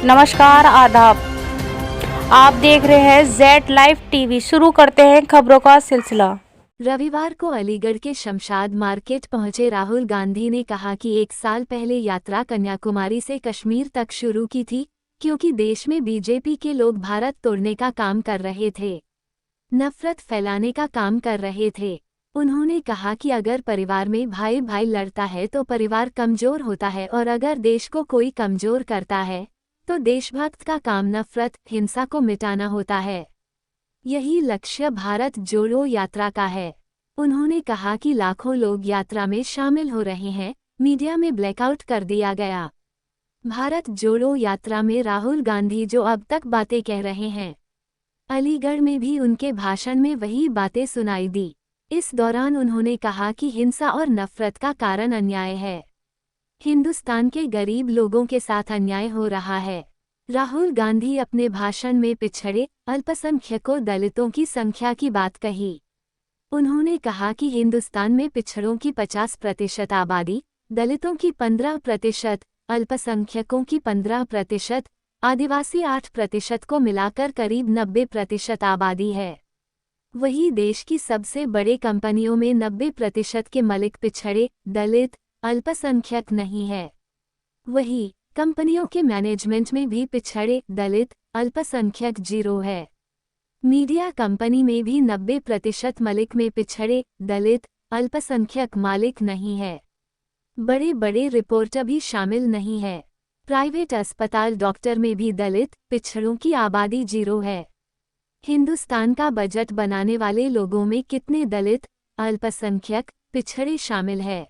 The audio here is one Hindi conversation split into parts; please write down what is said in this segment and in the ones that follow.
नमस्कार, आदाब। आप देख रहे हैं जेड लाइव टीवी। शुरू करते हैं खबरों का सिलसिला। रविवार को अलीगढ़ के शमशाद मार्केट पहुंचे राहुल गांधी ने कहा कि 1 साल पहले यात्रा कन्याकुमारी से कश्मीर तक शुरू की थी, क्योंकि देश में बीजेपी के लोग भारत तोड़ने का काम कर रहे थे, नफरत फैलाने का काम कर रहे थे। उन्होंने कहा कि अगर परिवार में भाई भाई लड़ता है तो परिवार कमजोर होता है, और अगर देश को कोई कमजोर करता है तो देशभक्त का काम नफरत, हिंसा को मिटाना होता है। यही लक्ष्य भारत जोड़ो यात्रा का है। उन्होंने कहा कि लाखों लोग यात्रा में शामिल हो रहे हैं, मीडिया में ब्लैकआउट कर दिया गया। भारत जोड़ो यात्रा में राहुल गांधी जो अब तक बातें कह रहे हैं, अलीगढ़ में भी उनके भाषण में वही बातें सुनाई दी। इस दौरान उन्होंने कहा कि हिंसा और नफरत का कारण अन्याय है। हिंदुस्तान के गरीब लोगों के साथ अन्याय हो रहा है। राहुल गांधी अपने भाषण में पिछड़े, अल्पसंख्यकों, दलितों की संख्या की बात कही। उन्होंने कहा कि हिंदुस्तान में पिछड़ों की 50% आबादी, दलितों की 15%, अल्पसंख्यकों की 15%, आदिवासी 8% को मिलाकर करीब 90% आबादी है। वही देश की सबसे बड़े कंपनियों में 90% के मालिक पिछड़े, दलित, अल्पसंख्यक नहीं है। वही कंपनियों के मैनेजमेंट में भी पिछड़े, दलित, अल्पसंख्यक जीरो है। मीडिया कंपनी में भी 90% मालिक में पिछड़े, दलित, अल्पसंख्यक मालिक नहीं है। बड़े बड़े रिपोर्टर भी शामिल नहीं है। प्राइवेट अस्पताल, डॉक्टर में भी दलित, पिछड़ों की आबादी जीरो है। हिंदुस्तान का बजट बनाने वाले लोगों में कितने दलित, अल्पसंख्यक, पिछड़े शामिल है?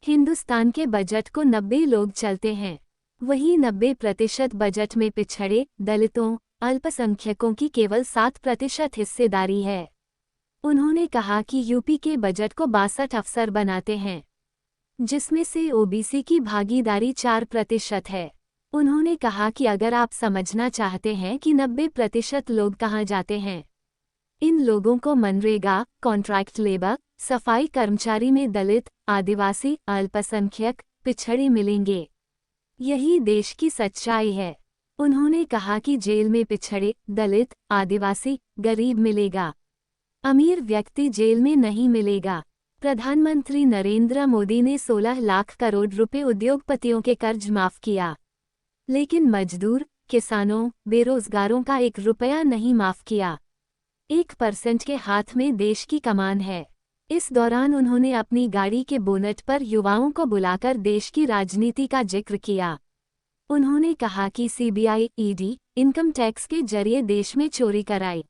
हिंदुस्तान के बजट को 90 लोग चलते हैं, वही 90% बजट में पिछड़े, दलितों, अल्पसंख्यकों की केवल 7% हिस्सेदारी है। उन्होंने कहा कि यूपी के बजट को 62 अफसर बनाते हैं, जिसमें से ओबीसी की भागीदारी 4% है। उन्होंने कहा कि अगर आप समझना चाहते हैं कि 90% लोग कहाँ जाते हैं, इन लोगों को मनरेगा, कॉन्ट्रैक्ट लेबर, सफाई कर्मचारी में दलित, आदिवासी, अल्पसंख्यक, पिछड़े मिलेंगे। यही देश की सच्चाई है। उन्होंने कहा कि जेल में पिछड़े, दलित, आदिवासी, गरीब मिलेगा, अमीर व्यक्ति जेल में नहीं मिलेगा। प्रधानमंत्री नरेंद्र मोदी ने 16 लाख करोड़ रुपए उद्योगपतियों के कर्ज माफ किया, लेकिन मजदूर, किसानों, बेरोजगारों का 1 रुपया नहीं माफ किया। 1% के हाथ में देश की कमान है। इस दौरान उन्होंने अपनी गाड़ी के बोनट पर युवाओं को बुलाकर देश की राजनीति का जिक्र किया। उन्होंने कहा कि सीबीआई, ईडी, इनकम टैक्स के जरिए देश में चोरी कराई,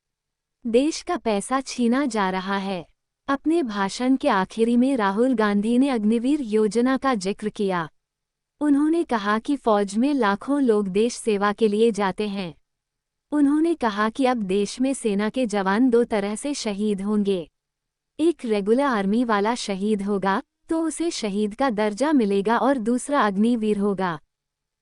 देश का पैसा छीना जा रहा है। अपने भाषण के आखिरी में राहुल गांधी ने अग्निवीर योजना का जिक्र किया। उन्होंने कहा कि फौज में लाखों लोग देश सेवा के लिए जाते हैं। उन्होंने कहा कि अब देश में सेना के जवान 2 तरह से शहीद होंगे। एक रेगुलर आर्मी वाला शहीद होगा तो उसे शहीद का दर्जा मिलेगा, और दूसरा अग्निवीर होगा।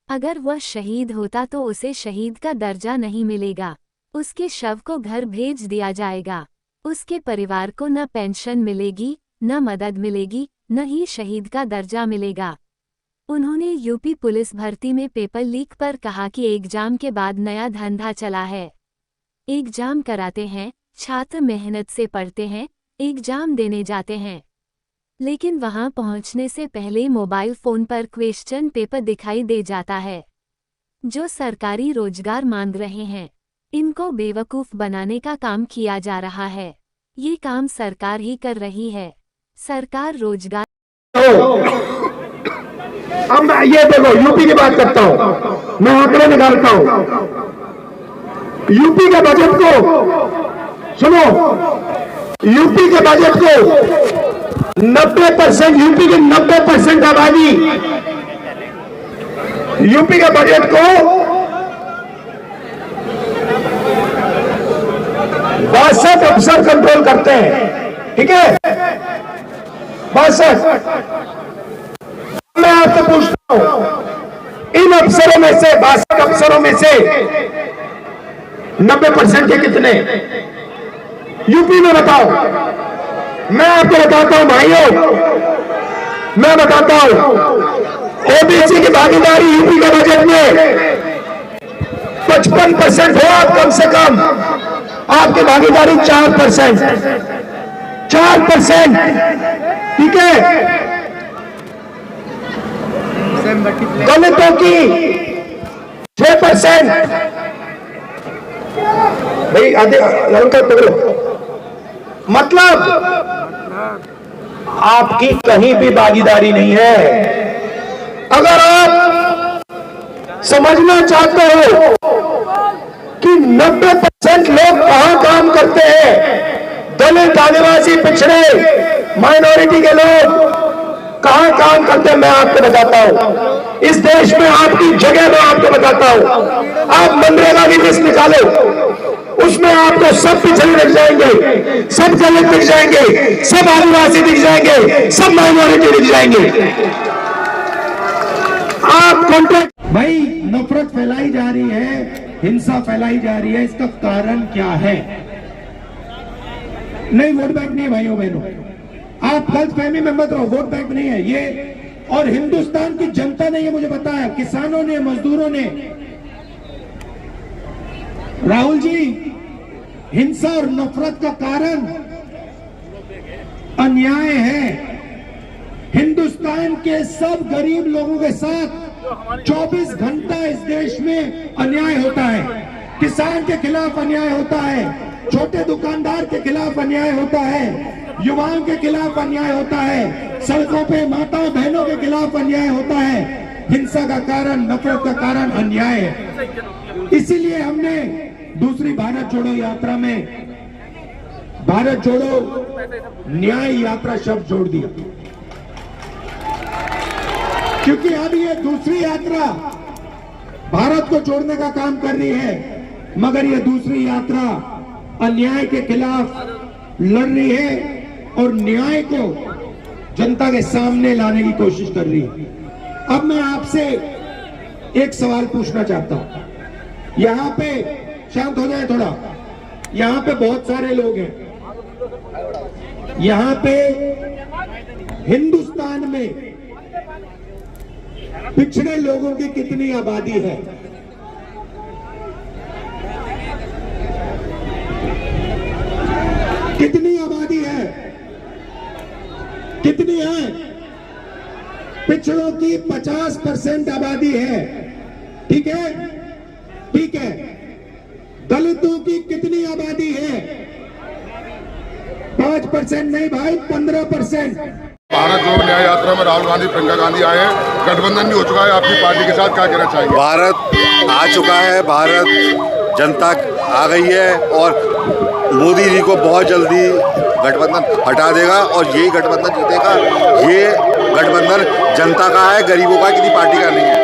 अगर वह शहीद होता तो उसे शहीद का दर्जा नहीं मिलेगा, उसके शव को घर भेज दिया जाएगा। उसके परिवार को न पेंशन मिलेगी, न मदद मिलेगी, न ही शहीद का दर्जा मिलेगा। उन्होंने यूपी पुलिस भर्ती में पेपर लीक पर कहा कि एग्जाम के बाद नया धंधा चला है। एग्जाम कराते हैं, छात्र मेहनत से पढ़ते हैं, एग्जाम देने जाते हैं, लेकिन वहां पहुंचने से पहले मोबाइल फोन पर क्वेश्चन पेपर दिखाई दे जाता है। जो सरकारी रोजगार मांग रहे हैं, इनको बेवकूफ बनाने का काम किया जा रहा है। ये काम सरकार ही कर रही है। सरकार रोजगार। अब मैं ये देखो, यूपी की बात करता हूं, मैं आंकड़े निकालता हूं। यूपी के बजट को सुनो, यूपी के बजट को 90%, यूपी की 90% आबादी यूपी के बजट को 62 अफसर कंट्रोल करते हैं, ठीक है? 62। मैं आपसे पूछता हूं, इन अफसरों में से, 62 अफसरों में से 90% के कितने यूपी में? बताओ। मैं आपको बताता हूं भाइयों, मैं बताता हूं, ओबीसी की भागीदारी यूपी के बजट में 55% हो आप कम से कम, आपकी भागीदारी 4%, 4%, ठीक है। दलितों की 6%, भाई आधे पकड़ो, मतलब आपकी कहीं भी भागीदारी नहीं है। अगर आप समझना चाहते हो कि 90% लोग कहां काम करते हैं, दलित, आदिवासी, पिछड़े, माइनॉरिटी के लोग कहां काम करते हैं, मैं आपको बताता हूं। इस देश में आपकी जगह मैं आपको बताता हूं। आप मनरेगा की लिस्ट निकालो, उसमें आपको सब पिछड़े दिख जाएंगे, सब दलित दिख जाएंगे, सब आदिवासी दिख जाएंगे, सब माइनॉरिटी दिख जाएंगे। आप कॉन्ट्रैक्ट, भाई नफरत फैलाई जा रही है, हिंसा फैलाई जा रही है, इसका कारण क्या है? नहीं, वोट बैंक नहीं है भाइयों बहनों, आप गलतफहमी में मत रहो, वोट बैंक नहीं है ये। और हिंदुस्तान की जनता ने ये मुझे बताया, किसानों ने, मजदूरों ने, राहुल जी, हिंसा और नफरत का कारण अन्याय है। हिंदुस्तान के सब गरीब लोगों के साथ 24 घंटा इस देश में अन्याय होता है। किसान के खिलाफ अन्याय होता है, छोटे दुकानदार के खिलाफ अन्याय होता है, युवाओं के खिलाफ अन्याय होता है, सड़कों पे माताओं बहनों के खिलाफ अन्याय होता है। हिंसा का कारण, नफरत का कारण अन्याय है। इसीलिए हमने दूसरी भारत जोड़ो यात्रा में भारत जोड़ो न्याय यात्रा शब्द जोड़ दिया, क्योंकि अब ये दूसरी यात्रा भारत को जोड़ने का काम कर रही है, मगर ये दूसरी यात्रा अन्याय के खिलाफ लड़ रही है और न्याय को जनता के सामने लाने की कोशिश कर रही है। अब मैं आपसे एक सवाल पूछना चाहता हूं। यहां पे शांत हो जाए थोड़ा, यहां पे बहुत सारे लोग हैं। यहां पे हिंदुस्तान में पिछड़े लोगों की कितनी आबादी है? कितनी आबादी है? कितनी है? पिछड़ों की 50% आबादी है, ठीक है, ठीक है। दलितों की कितनी आबादी है? 5% नहीं भाई, 15%। भारत जोड़ो न्याय यात्रा में राहुल गांधी, प्रियंका गांधी आए हैं, गठबंधन भी हो चुका है आपकी पार्टी के साथ, क्या कहना चाहेंगे? भारत आ चुका है, भारत जनता आ गई है और मोदी जी को बहुत जल्दी गठबंधन हटा देगा और यही गठबंधन जीतेगा। ये गठबंधन जनता का है, गरीबों का, किसी पार्टी का नहीं है।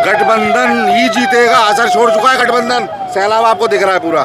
गठबंधन ही जीतेगा, असर छोड़ चुका है गठबंधन, सैलाब आपको दिख रहा है पूरा।